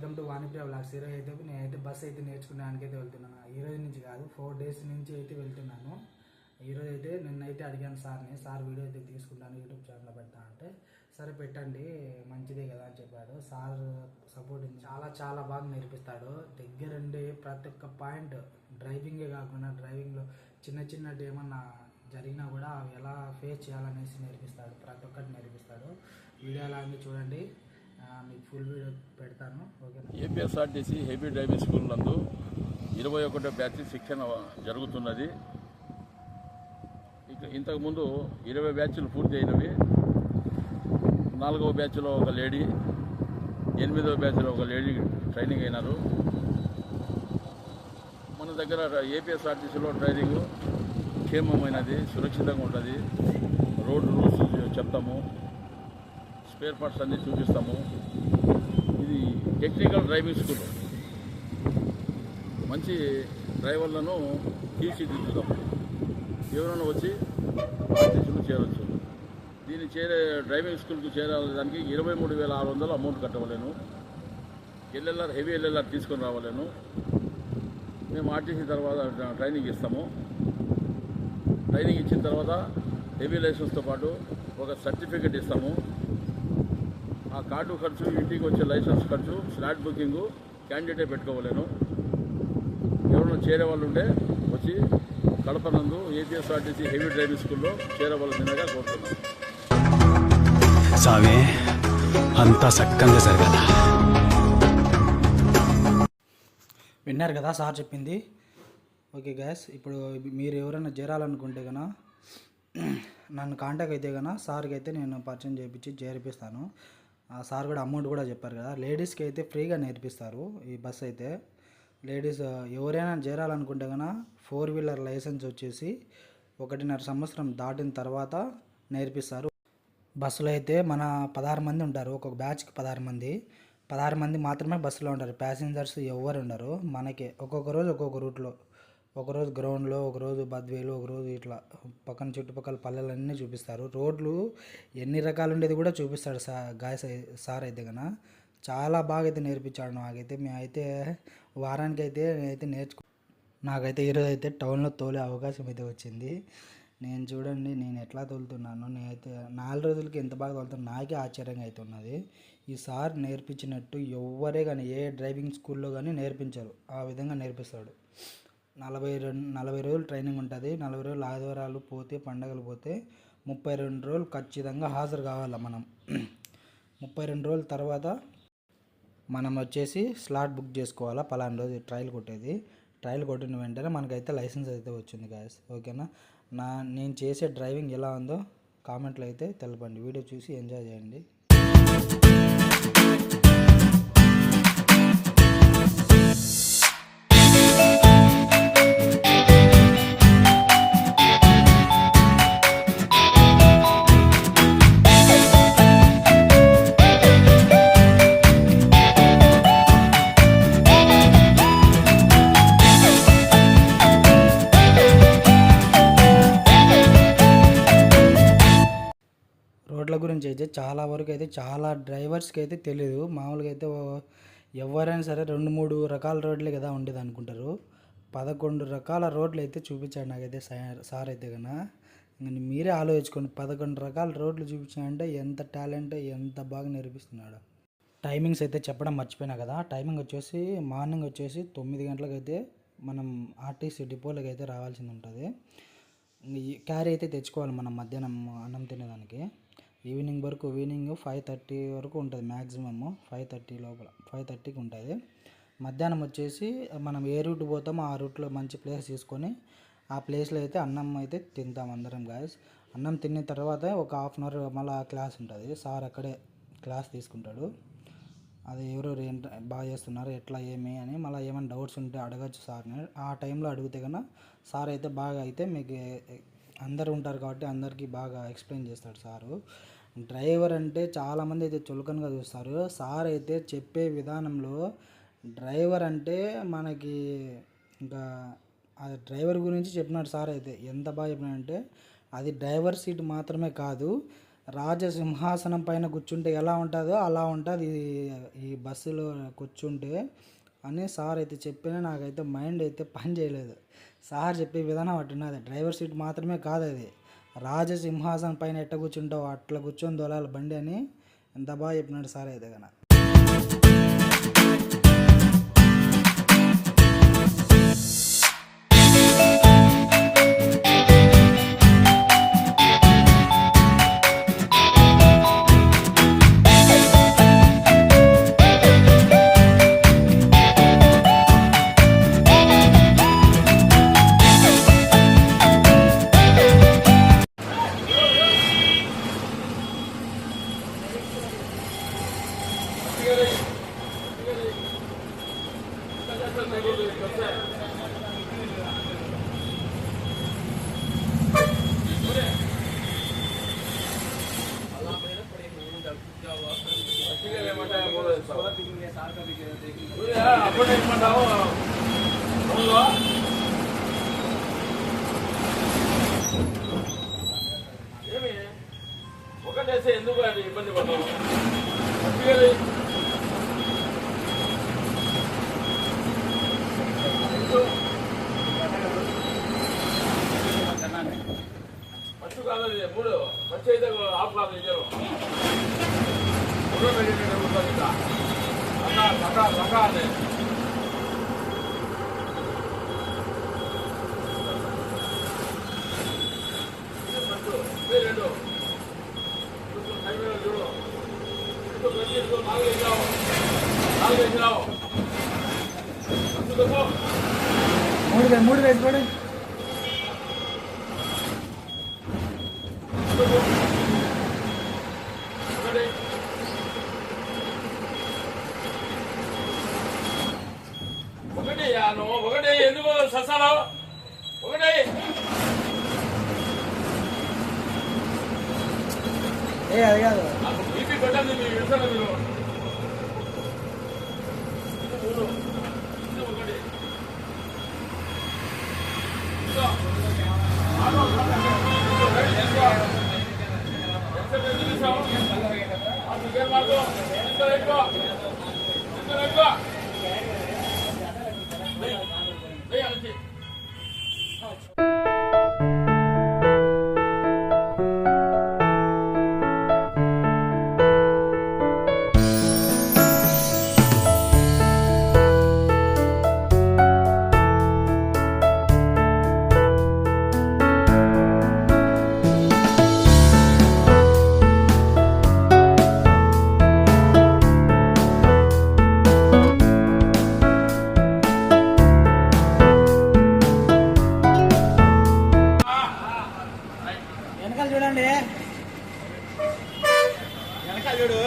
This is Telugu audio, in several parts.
Welcome to Vanipriya vlogs. ఈరోజు అయితే నేనైతే బస్ అయితే నేర్చుకునేదానికి అయితే వెళ్తున్నాను. ఈరోజు నుంచి కాదు, 4 days నుంచి అయితే వెళ్తున్నాను. ఈరోజు అయితే నిన్నైతే అడిగాను సార్ని, సార్ వీడియో అయితే తీసుకుంటాను యూట్యూబ్ ఛానల్లో పెడతా అంటే, సరే పెట్టండి మంచిదే కదా అని చెప్పాడు. సార్ సపోర్ట్ చాలా బాగా నేర్పిస్తాడు. దగ్గరుండి ప్రతి ఒక్క పాయింట్, డ్రైవింగే కాకుండా డ్రైవింగ్లో చిన్నటి ఏమన్నా జరిగినా కూడా అవి ఎలా ఫేస్ చేయాలనేసి నేర్పిస్తాడు. ప్రతి ఒక్కటి నేర్పిస్తాడు. వీడియో అలా చూడండి, మీకు ఫుల్ వీడియో పెడతాను. ఓకేనా. ఏపీఎస్ఆర్టీసీ హెవీ డ్రైవింగ్ స్కూల్ నందు 21వ బ్యాచ్ శిక్షణ జరుగుతున్నది. ఇంతకుముందు 20 బ్యాచ్లు పూర్తి అయినవి. 4వ బ్యాచ్లో ఒక లేడీ, 8వ బ్యాచ్లో ఒక లేడీ ట్రైనింగ్ అయినారు. మన దగ్గర ఏపీఎస్ఆర్టీసీలో ట్రైనింగ్ క్షేమమైనది, సురక్షితంగా ఉంటుంది. రోడ్ రూల్స్ చెప్తాము, స్పేర్ పార్ట్స్ అన్నీ చూపిస్తాము. ఇది టెక్నికల్ డ్రైవింగ్ స్కూల్. మంచి డ్రైవర్లను తీర్చిదిద్దుతాము. ఎవరైనా వచ్చి ఆర్టీసీలో చేరవచ్చు. దీన్ని డ్రైవింగ్ స్కూల్కి చేరడానికి 23,600 అమౌంట్ కట్టవలేను. ఎల్ఎల్ఆర్, హెవీ ఎల్ఎల్ఆర్ తీసుకొని రావాలను. మేము ఆర్టీసీ తర్వాత ట్రైనింగ్ ఇస్తాము. ట్రైనింగ్ ఇచ్చిన తర్వాత హెవీ లైసెన్స్తో పాటు ఒక సర్టిఫికెట్ ఇస్తాము. ఆ కార్డు ఖర్చు, ఇంటికి వచ్చే లైసెన్స్ ఖర్చు, స్లాట్ బుకింగు క్యాండిడేటే పెట్టుకోవలేను. ఎవరైనా చేరే వాళ్ళు ఉంటే వచ్చి కడప నందు ఏపీఎస్ఆర్టీసీ హెవీ డ్రైవింగ్ స్కూల్లో చేరవలసిందిగా కోరుతున్నాను. సామే అంతా సక్కంగా జరగాల. విన్నారు కదా సార్ చెప్పింది. ఓకే గ్యాస్, ఇప్పుడు మీరు ఎవరైనా చేరాలనుకుంటే కన్నా నన్ను కాంటాక్ట్ అయితే కన్నా సార్కి అయితే నేను పరిచయం చేయించి చేర్పిస్తాను. సార్ కూడా అమౌంట్ కూడా చెప్పారు కదా. లేడీస్కి అయితే ఫ్రీగా నేర్పిస్తారు ఈ బస్ అయితే. లేడీస్ ఎవరైనా చేరాలనుకుంటే కన్నా 4-wheeler లైసెన్స్ వచ్చేసి 1.5 సంవత్సరం దాటిన తర్వాత నేర్పిస్తారు. బస్సులో అయితే మన 16 మంది ఉంటారు. ఒక్కొక్క బ్యాచ్కి 16 మంది మాత్రమే బస్సులో ఉంటారు. ప్యాసింజర్స్ ఎవరు ఉండరు. మనకి ఒక్కొక్క రోజు ఒక్కొక్క రూట్లో, ఒకరోజు గ్రౌండ్లో, ఒకరోజు బద్వేలు, ఒకరోజు ఇట్లా పక్కన చుట్టుపక్కల పల్లెలన్నీ చూపిస్తారు. రోడ్లు ఎన్ని రకాలు ఉండేది కూడా చూపిస్తాడు సార్ అయితే కన్నా. చాలా బాగా అయితే నేర్పించాడు నాకైతే. మేమైతే వారానికి అయితే నేనైతే నాకైతే ఈరోజు అయితే టౌన్లో తోలే అవకాశం అయితే వచ్చింది. నేను చూడండి నేను ఎట్లా తోలుతున్నాను. నేనైతే 4 రోజులకి ఎంత బాగా తోలుతాను నాకే ఆశ్చర్యంగా అయితే ఉన్నది. ఈ సార్ నేర్పించినట్టు ఎవరే కానీ ఏ డ్రైవింగ్ స్కూల్లో కానీ నేర్పించారు. ఆ విధంగా నేర్పిస్తాడు. 40 రోజులు ట్రైనింగ్ ఉంటుంది. 40 రోజులు ఆదివారాలు పోతే, పండగలు పోతే 32 రోజులు ఖచ్చితంగా హాజరు కావాలి మనం. 32 రోజుల తర్వాత మనం వచ్చేసి స్లాట్ బుక్ చేసుకోవాలా. పలానా రోజు ట్రయల్ కొట్టేది. ట్రయల్ కొట్టిన వెంటనే మనకైతే లైసెన్స్ అయితే వచ్చింది గాయస్. ఓకేనా. నేను చేసే డ్రైవింగ్ ఎలా ఉందో కామెంట్లో అయితే తెలపండి. వీడియో చూసి ఎంజాయ్ చేయండి. రోడ్ల గురించి అయితే చాలా వరకు అయితే చాలా డ్రైవర్స్కి అయితే తెలియదు. మామూలుగా అయితే ఎవరైనా సరే 2-3 రకాల రోడ్లే కదా ఉండేది అనుకుంటారు. 11 రకాల రోడ్లు అయితే చూపించాడు నాకైతే సార్ అయితే కన్నా. మీరే ఆలోచించుకోండి, 11 రకాల రోడ్లు చూపించాడంటే ఎంత టాలెంట్, ఎంత బాగా నేర్పిస్తున్నాడు. టైమింగ్స్ అయితే చెప్పడం మర్చిపోయినా కదా. టైమింగ్ వచ్చేసి మార్నింగ్ వచ్చేసి 9 గంటలకు అయితే మనం ఆర్టీసీ డిపోలోకి అయితే రావాల్సి ఉంటుంది. క్యారీ అయితే తెచ్చుకోవాలి మనం మధ్యాహ్నం అన్నం తినేదానికి. ఈవినింగ్ 5:30 వరకు ఉంటుంది మ్యాక్సిమమ్. 5:30 లోపల 5:30కి ఉంటుంది. మధ్యాహ్నం వచ్చేసి మనం ఏ రూట్ పోతామో ఆ రూట్లో మంచి ప్లేస్ తీసుకొని ఆ ప్లేస్లో అయితే అన్నం అయితే తింటాం అందరం గాయస్. అన్నం తిన్న తర్వాత ఒక 1/2 అవర్ మళ్ళీ క్లాస్ ఉంటుంది. సార్ అక్కడే క్లాస్ తీసుకుంటాడు. అది ఎవరెవరు ఏంటి బాగా చేస్తున్నారు, ఎట్లా ఏమి అని మళ్ళీ ఏమైనా డౌట్స్ ఉంటే అడగచ్చు సార్ని. ఆ టైంలో అడిగితే కన్నా సార్ అయితే బాగా అయితే మీకు అందరు ఉంటారు కాబట్టి అందరికీ బాగా ఎక్స్ప్లెయిన్ చేస్తాడు సారు. డ్రైవర్ అంటే చాలామంది అయితే చులకనగా చూస్తారు. సార్ అయితే చెప్పే విధానంలో డ్రైవర్ అంటే మనకి ఇంకా ఆ డ్రైవర్ గురించి చెప్పినాడు సార్ అయితే. ఎంత బాగా చెప్పినాడంటే అది డ్రైవర్ సీట్ మాత్రమే కాదు, రాజసింహాసనం పైన కూర్చుంటే ఎలా ఉంటుందో అలా ఉంటుంది ఈ బస్సులో కూర్చుంటే అని సార్ అయితే చెప్పినా నాకైతే మైండ్ అయితే పని చేయలేదు. సార్ చెప్పే విధానం అట్టున్నది. డ్రైవర్ సీట్ మాత్రమే కాదు అది, రాజసింహాసనం పైన ఎట్ట కూర్చుంటావు అట్లా కూర్చొని దొలాలి బండి అని ఎంత బాగా చెప్పినాడు సార్ అయితే కన. ఏమి ఒకటేస్తే ఎందుకు అది ఇబ్బంది పడతావు? ఫస్ట్ కాదు మూడు ఫస్ట్ అయితే ఆఫ్ కాదు ఇద్దరు అదే రెండు చూడు మూడు వేసుకోండి. ఒకటి నువ్వు ఒకటి ఎందుకు సస్తావు? ఒకటి అది కాదు, నాకు బీపీ పెట్టండి మీరు ఇస్తాను మీరు మూడు ఒకటి వెనకాల చూడండి, వెనకాల చూడు.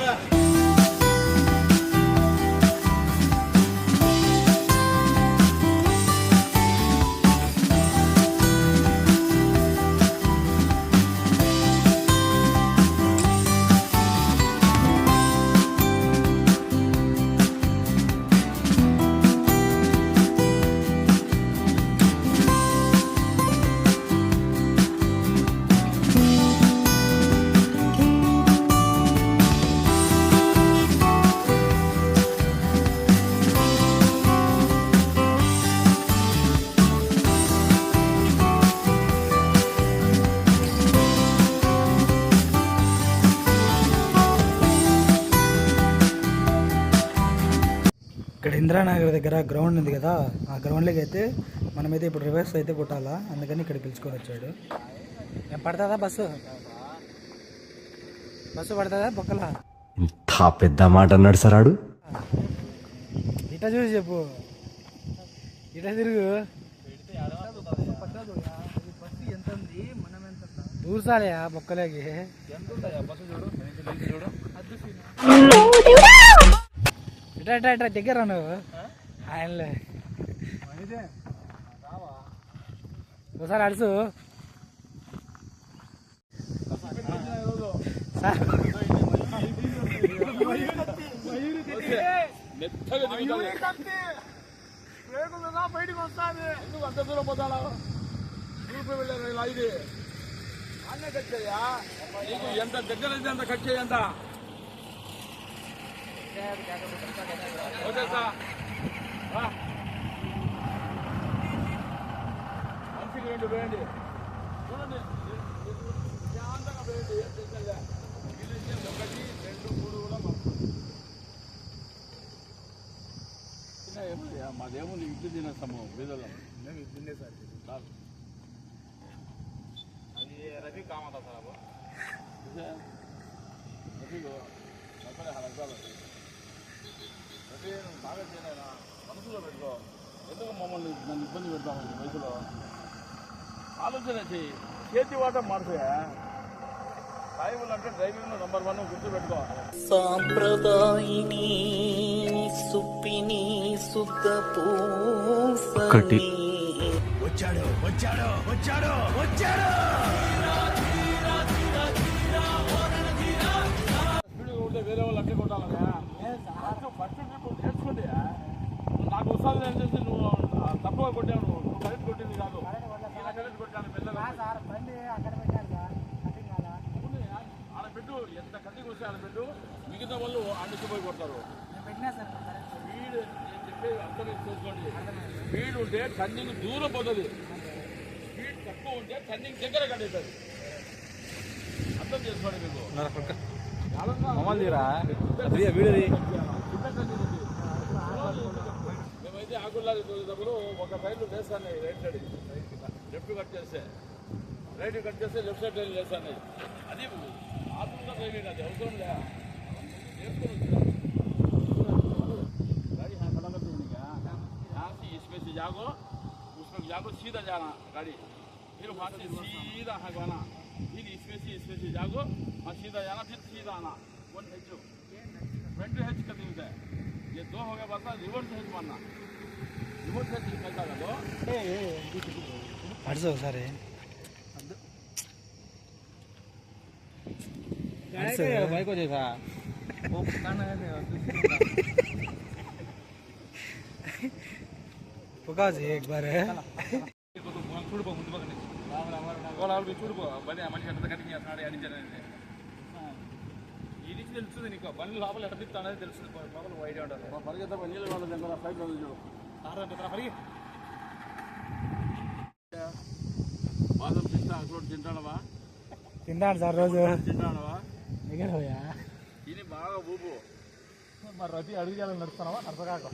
ఇక్కడ ఇందిరానగర్ దగ్గర గ్రౌండ్ ఉంది కదా, ఆ గ్రౌండ్లోకి అయితే మనమైతే ఇప్పుడు రివర్స్ అయితే కొట్టాలా, అందుకని ఇక్కడ పిలుచుకొని వచ్చాడు. ఏం పడుతుందా బస్సు? బస్సు పడుతుందా బొక్కలా? ఇంత పెద్ద మాట అన్నాడు సరాడు. ఇట్లా చూసి చెప్పు, ఇట్లా తిరుగు. దూర్సాలయా బొక్కలేకి ఇట్లా ఇట్లా ఇట్లా దగ్గర నువ్వు ఆయనలే ఒకసారి అడుసు బయటకు వస్తాను. ఎందుకు అంత దూరం పోతాను? వెళ్ళారు ఇలా ఇది అన్నే కట్ చేయా నీకు ఎంత దగ్గర అయితే అంత కట్ చేయంత ఓకే సార్ మనిషికి 2 వేయండి చూడండి శాంతంగా వేయండి ఒకటి 2 3 కూడా మాదేముంది ఇడ్లీ తినేస్తాము బీదలం మేము ఇద్దుండే సార్ చాలు అది రవి కామతా సార్ రఫీకు డబ్బులు 1000 రూపాయలు రఫీ నువ్వు బాగా చేయలేనా మనసులో పెట్టుకో ఎందుకు మమ్మల్ని నన్ను ఇబ్బంది పెడతాము ఈ వయసులో ఆలోచన చెయ్యి చేతి వాట మార్చే డ్రైవింగ్ అంటే డ్రైవింగ్లో నంబర్ 1 గుర్తుపెట్టుకో సాంప్రదాయిని సుప్పిని శుద్ధ కటి. స్పీడ్గా ఉంటే వేరే వాళ్ళు అట్టే కొట్టాలనే ఫస్ట్ ట్రిప్ నేర్చుకోండి నాకు వస్తుంది నేను చేసి నువ్వు తప్పుగా కొట్టావు నువ్వు కరెక్ట్ కొట్టింది కాదు కరెక్ట్ కొట్టాను మెల్లగా ఆడ పెట్టు ఎంత కటింగ్ వస్తే ఆడ పెట్టు మిగతా వాళ్ళు అండిసిపోయి కొడతారు స్పీడ్ నేను చెప్పేది అర్థం చేసుకోండి స్పీడ్ ఉంటే టర్నింగ్ దూరం పోతుంది స్పీడ్ తక్కువ ఉంటే టర్నింగ్ దగ్గర కట్టేస్తుంది అర్థం చేసుకోండి మీకు మేమైతే ఆకుల్లాగా చూసేటప్పుడు ఒక సైడ్ వేస్తాను రైట్ సైడ్ లెఫ్ట్ కట్ చేస్తే రైట్ కట్ చేస్తే లెఫ్ట్ సైడ్ వేస్తాను అది ఆత్మగా డ్రైవింగ్ అది అవసరం లే నేర్చుకుని गाड़ी यहाँ खड़ा कर देने का यहाँ से इसमें से जाओ उसमें जाओ सीधा जाना गाड़ी फिर वहाँ से सीधा हगवाना फिर इसमें से जाओ वहाँ सीधा जाना फिर सीधा आना 1 H 20 H कर देता है ये 2 हो गया बस रिवर्स H मारना रिवर्स H कैसा कर दो అడుసు ఒకసారి బైక్ వచ్చేసా పుకాజ్ एक बार చూడుకో ముందు పక్కన చూడుకో బండి మనిషి ఎంత కటింగ్ చేస్తున్నాడు అడిచారనేది ఈ నుంచి తెలుస్తుంది నీకు బండి లోపల ఎట్ట తిప్పుతా అనేది తెలుస్తుంది లోపల ఐడియా ఉంటుంది పరిగెత్త నీళ్ళు వాళ్ళ దగ్గర ఫ్లైట్ ఉంది చూడు పరిగి బాదం పిస్తా అక్కడ తింటాడవా తిన్నాడు సార్ రోజు తింటాడవా మిగలవయా ఇది బాగా ఊపు మరి రతి అడుగు చేయాలని నడుస్తున్నావా నడపగాక